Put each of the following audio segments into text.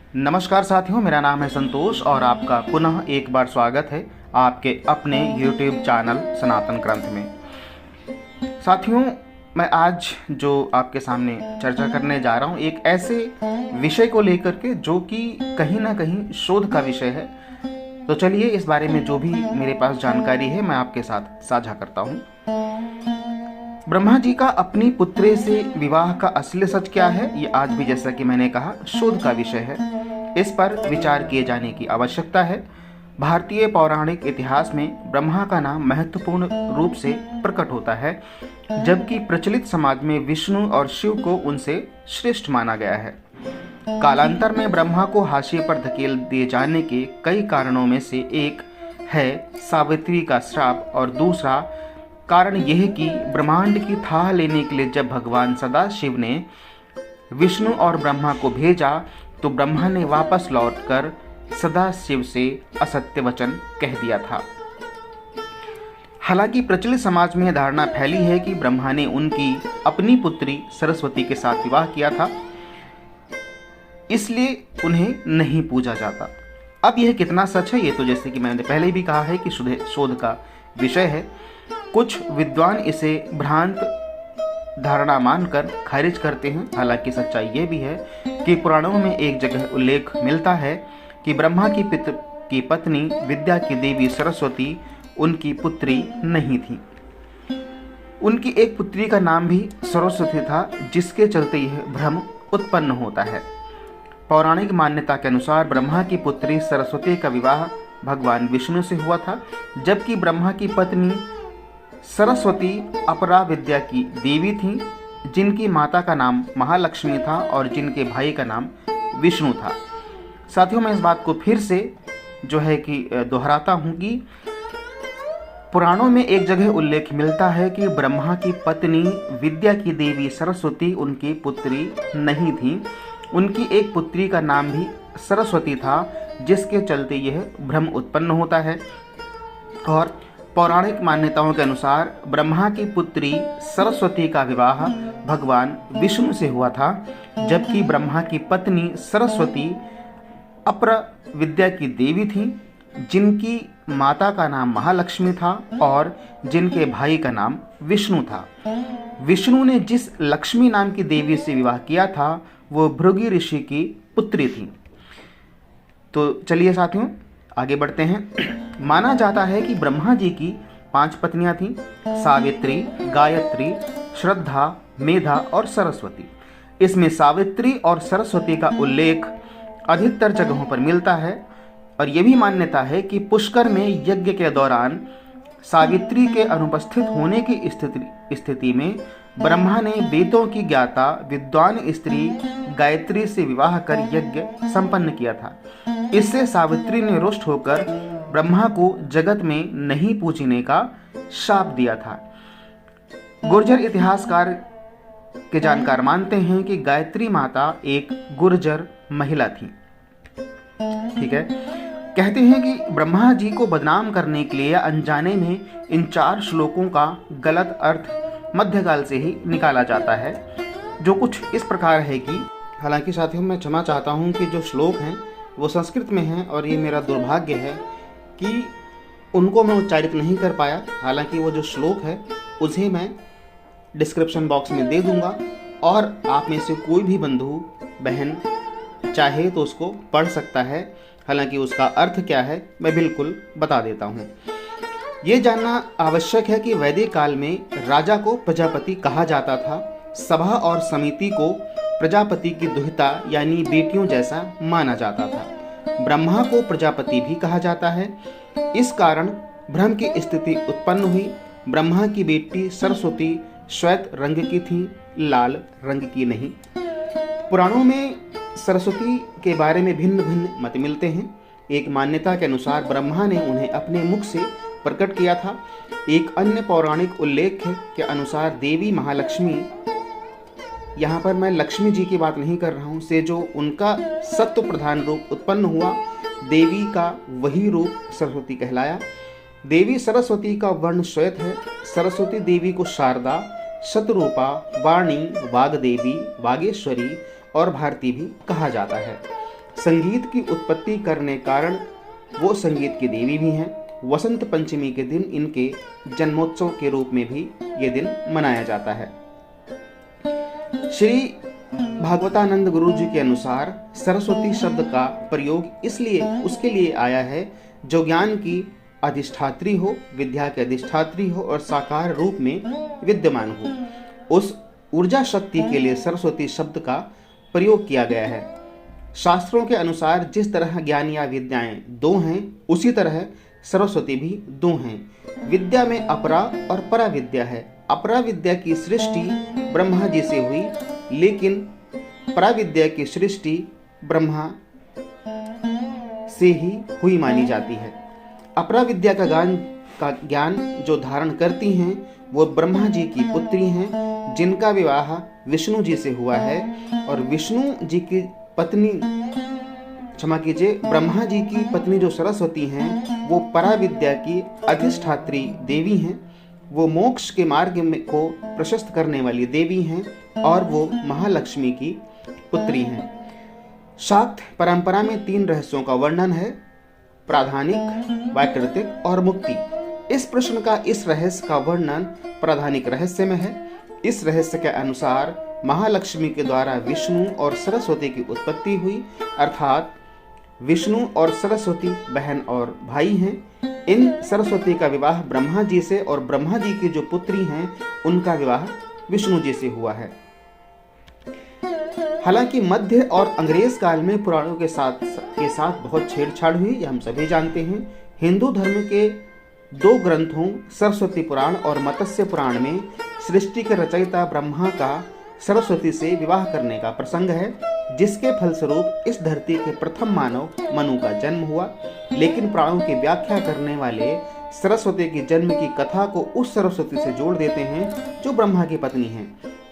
नमस्कार साथियों, मेरा नाम है संतोष और आपका पुनः एक बार स्वागत है आपके अपने YouTube चैनल सनातन ग्रंथ में। साथियों, मैं आज जो आपके सामने चर्चा करने जा रहा हूँ एक ऐसे विषय को लेकर के जो कि कहीं ना कहीं शोध का विषय है। तो चलिए इस बारे में जो भी मेरे पास जानकारी है मैं आपके साथ साझा करता हूँ। ब्रह्मा जी का अपनी पुत्री से विवाह का असली सच क्या है, ये आज भी जैसा कि मैंने कहा शोध का विषय है। इस पर विचार किए जाने की आवश्यकता है। भारतीय पौराणिक इतिहास में ब्रह्मा का नाम महत्वपूर्ण रूप से प्रकट होता है, जबकि प्रचलित समाज में विष्णु और शिव को उनसे श्रेष्ठ माना गया है। कालांतर में ब्रह्मा को हाशिए पर धकेल दिए जाने के कई कारणों में से एक है सावित्री का श्राप और दूसरा कारण यह कि ब्रह्मांड की थाह लेने के लिए जब भगवान सदाशिव ने विष्णु और ब्रह्मा को भेजा तो ब्रह्मा ने वापस लौटकर सदाशिव से असत्य वचन कह दिया था। हालांकि प्रचलित समाज में धारणा फैली है कि ब्रह्मा ने उनकी अपनी पुत्री सरस्वती के साथ विवाह किया था, इसलिए उन्हें नहीं पूजा जाता। अब यह कितना सच है, ये तो जैसे कि मैंने पहले भी कहा है कि शोध का विषय है। कुछ विद्वान इसे भ्रांत धारणा मानकर खारिज करते हैं। हालांकि सच्चाई यह भी है कि पुराणों में एक जगह उल्लेख मिलता है कि ब्रह्मा की पत्नी विद्या की देवी सरस्वती उनकी पुत्री नहीं थी। उनकी एक पुत्री का नाम भी सरस्वती था, जिसके चलते यह भ्रम उत्पन्न होता है। पौराणिक मान्यता के अनुसार ब्रह्मा की पुत्री सरस्वती का विवाह भगवान विष्णु से हुआ था, जबकि ब्रह्मा की पत्नी सरस्वती अपरा विद्या की देवी थी, जिनकी माता का नाम महालक्ष्मी था और जिनके भाई का नाम विष्णु था। साथियों, मैं इस बात को फिर से जो है कि दोहराता हूँ कि पुराणों में एक जगह उल्लेख मिलता है कि ब्रह्मा की पत्नी विद्या की देवी सरस्वती उनकी पुत्री नहीं थी। उनकी एक पुत्री का नाम भी सरस्वती था, जिसके चलते यह भ्रम उत्पन्न होता है। और पौराणिक मान्यताओं के अनुसार ब्रह्मा की पुत्री सरस्वती का विवाह भगवान विष्णु से हुआ था, जबकि ब्रह्मा की पत्नी सरस्वती अपर विद्या की देवी थी, जिनकी माता का नाम महालक्ष्मी था और जिनके भाई का नाम विष्णु था। विष्णु ने जिस लक्ष्मी नाम की देवी से विवाह किया था वो भृगु ऋषि की पुत्री थी। तो चलिए साथियों आगे बढ़ते हैं। माना जाता है कि ब्रह्मा जी की 5 पत्नियां थीं: सावित्री, गायत्री, श्रद्धा, मेधा और सरस्वती। इसमें सावित्री और सरस्वती का उल्लेख अधिकतर जगहों पर मिलता है और यह भी मान्यता है कि पुष्कर में यज्ञ के दौरान सावित्री के अनुपस्थित होने की स्थिति में ब्रह्मा ने वेदों की ज्ञाता विद्वान स्त्री गायत्री से विवाह कर यज्ञ संपन्न किया था। इससे सावित्री ने रुष्ट होकर ब्रह्मा को जगत में नहीं पूजने का शाप दिया था। गुर्जर इतिहासकार के जानकार मानते हैं कि गायत्री माता एक गुर्जर महिला थी। ठीक है, कहते हैं कि ब्रह्मा जी को बदनाम करने के लिए अनजाने में इन 4 श्लोकों का गलत अर्थ मध्यकाल से ही निकाला जाता है, जो कुछ इस प्रकार है कि हालांकि साथियों मैं क्षमा चाहता हूं कि जो श्लोक हैं वो संस्कृत में हैं और ये मेरा दुर्भाग्य है कि उनको मैं उच्चारित नहीं कर पाया। हालांकि वो जो श्लोक है उसे मैं डिस्क्रिप्शन बॉक्स में दे दूंगा और आप में से कोई भी बंधु बहन चाहे तो उसको पढ़ सकता है। हालांकि उसका अर्थ क्या है मैं बिल्कुल बता देता हूँ। ये जानना आवश्यक है कि वैदिक काल में राजा को प्रजापति कहा जाता था। सभा और समिति को प्रजापति की दुहिता यानी बेटियों जैसा माना जाता था। ब्रह्मा को प्रजापति भी कहा जाता है। इस कारण भ्रम की स्थिति उत्पन्न हुई। ब्रह्मा की बेटी सरस्वती श्वेत रंग की थी, लाल रंग की नहीं। पुराणों में सरस्वती के बारे में भिन्न भिन्न मत मिलते हैं। एक मान्यता के अनुसार ब्रह्मा ने उन्हें अपने मुख से प्रकट किया था। एक अन्य पौराणिक उल्लेख के अनुसार देवी महालक्ष्मी, यहाँ पर मैं लक्ष्मी जी की बात नहीं कर रहा हूँ, से जो उनका सत्व प्रधान रूप उत्पन्न हुआ, देवी का वही रूप सरस्वती कहलाया। देवी सरस्वती का वर्ण श्वेत है। सरस्वती देवी को शारदा, शतरूपा, वाणी, वाग्देवी, वागेश्वरी और भारती भी कहा जाता है। संगीत की उत्पत्ति करने कारण वो संगीत की देवी भी हैं। वसंत पंचमी के दिन इनके जन्मोत्सव के रूप में भी ये दिन मनाया जाता है। श्री भागवतानंद गुरु जी के अनुसार सरस्वती शब्द का प्रयोग इसलिए उसके लिए आया है जो ज्ञान की अधिष्ठात्री हो, विद्या के अधिष्ठात्री हो और साकार रूप में विद्यमान हो। उस ऊर्जा शक्ति के लिए सरस्वती शब्द का प्रयोग किया गया है। शास्त्रों के अनुसार जिस तरह ज्ञान या विद्याएं दो हैं, उसी तरह सरस्वती भी दो हैं। विद्या में अपरा और परा विद्या है। अपरा विद्या की सृष्टि ब्रह्मा जी से हुई, लेकिन परा विद्या की सृष्टि ब्रह्मा से ही हुई मानी जाती है। अपरा विद्या का ज्ञान जो धारण करती हैं वो ब्रह्मा जी की पुत्री हैं, जिनका विवाह विष्णु जी से हुआ है। और विष्णु जी की पत्नी, क्षमा कीजिए, ब्रह्मा जी की पत्नी जो सरस्वती हैं वो परा विद्या की अधिष्ठात्री देवी हैं। वो मोक्ष के मार्ग में को प्रशस्त करने वाली देवी हैं और वो महालक्ष्मी की पुत्री हैं। शाक्त परंपरा में 3 रहस्यों का वर्णन है, प्राधानिक, वैकृतिक और मुक्ति। इस प्रश्न का इस रहस्य का वर्णन प्राधानिक रहस्य में है। इस रहस्य के अनुसार महालक्ष्मी के द्वारा विष्णु और सरस्वती की उत्पत्ति हुई, अर्थात विष्णु और सरस्वती बहन और भाई हैं। इन सरस्वती का विवाह ब्रह्मा जी से और ब्रह्मा जी की जो पुत्री हैं उनका विवाह विष्णु जी से हुआ है। हालांकि मध्य और अंग्रेज काल में पुराणों के साथ बहुत छेड़छाड़ हुई, यह हम सभी जानते हैं। हिंदू धर्म के 2 ग्रंथों सरस्वती पुराण और मत्स्य पुराण में सृष्टि के रचयिता ब्रह्मा का सरस्वती से विवाह करने का प्रसंग है, जिसके फलस्वरूप इस धरती के प्रथम मानव मनु का जन्म हुआ। लेकिन पुराणों की व्याख्या करने वाले सरस्वती के जन्म की कथा को उस सरस्वती से जोड़ देते हैं जो ब्रह्मा की पत्नी है,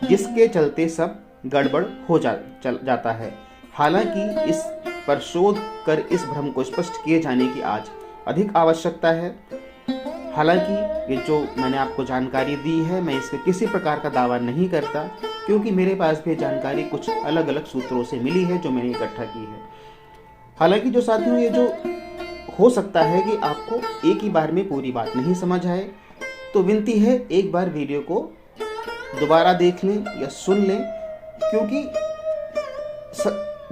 जिसके चलते सब गड़बड़ हो जाता है। हालांकि इस पर शोध कर इस भ्रम को स्पष्ट किए जाने की आज अधिक आवश्यकता है। हालांकि ये जो मैंने आपको जानकारी दी है, मैं इसमें किसी प्रकार का दावा नहीं करता, क्योंकि मेरे पास भी जानकारी कुछ अलग अलग सूत्रों से मिली है जो मैंने इकट्ठा की है। हालांकि जो साथियों, ये जो हो सकता है कि आपको एक ही बार में पूरी बात नहीं समझ आए, तो विनती है एक बार वीडियो को दोबारा देख लें या सुन लें, क्योंकि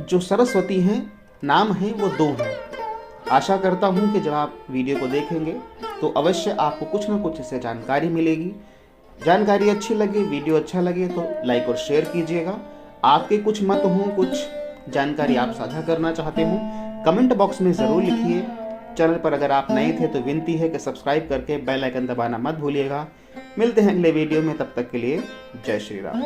जो सरस्वती हैं नाम है वो 2 हैं। आशा करता हूँ कि जब आप वीडियो को देखेंगे तो अवश्य आपको कुछ ना कुछ इससे जानकारी मिलेगी। जानकारी अच्छी लगे, वीडियो अच्छा लगे तो लाइक और शेयर कीजिएगा। आपके कुछ मत हों, कुछ जानकारी आप साझा करना चाहते हो, कमेंट बॉक्स में ज़रूर लिखिए। चैनल पर अगर आप नए थे तो विनती है कि सब्सक्राइब करके बेल आइकन दबाना मत भूलिएगा। मिलते हैं अगले वीडियो में, तब तक के लिए जय श्री राम।